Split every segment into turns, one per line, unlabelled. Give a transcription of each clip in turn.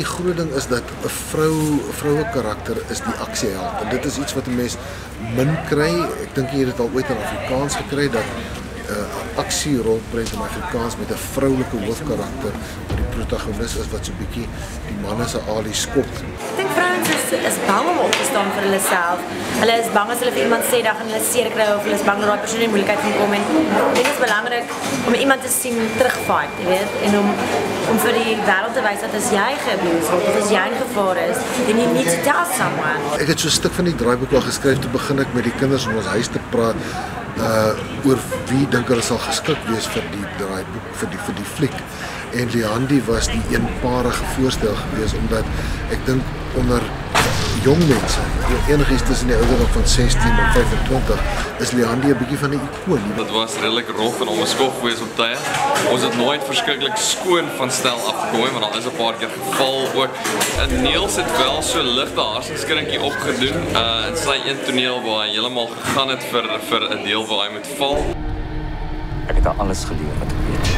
die groot ding is dat 'n vroue karakter is die aksieheld. En dit is iets wat 'n mens min kry. Ek dink jy het dit al ooit in Afrikaans gekry dat 'n aksierolprent in Afrikaans met 'n vroulike hoofkarakter wat die protagonis is wat so 'n bietjie die manne se alie skop.
Ek dink vrouens is bang om op te staan vir hulle self. Hulle is bang as hulle vir iemand sê dat gaan hulle seer kry of hulle is bang dat daai persoon in moeilikheid gaan kom en dit is belangrik om iemand te sien terugfight, jy weet, en om vir die wêreld te wys dat as jy geabuse word of as jy in gevaar is, then you need to tell someone.
Ek het so 'n stuk van die draaiboek al geskryf, toe begin ek met die kinders in ons huis te praat oor wie dink hulle sal geskik wees vir die draaiboek, vir die fliek. En Leandi was die eenparige voorstel geweest omdat ek dink onder jong mense, enigiets tussen die ouderdom van 16 en 25, is Leandi 'n bietjie van 'n ikoon.
Dit was redelik rof en onbeskof geweest op tye. Ons het nooit verskriklik skoon van stel afgekom, want daar is 'n paar keer geval ook. En Niels het wel so ligte haarskrinkkie opgedoen in sy een toneel waar hy heeltemal gegaan het vir 'n deel waar hy moet val.
Ek het alles geleer wat ek weet.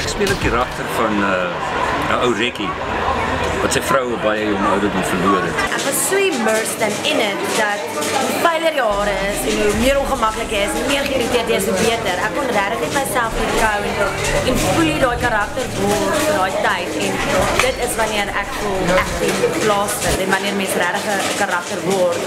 Ek speel 'n karakter van 'n ou rekkie wat sy vrou baie jong ouderdom verloor het.
Ek was so immersed in it dat hoe vyler jy hare is en hoe meer ongemaklik jy is, hoe meer geïrriteerd jy is, hoe beter. Ek kon regtig net myself vertrou en voel daai karakter word vir daai tyd en dit is wanneer ek voel acting plaasvind en wanneer mens regtig 'n karakter word.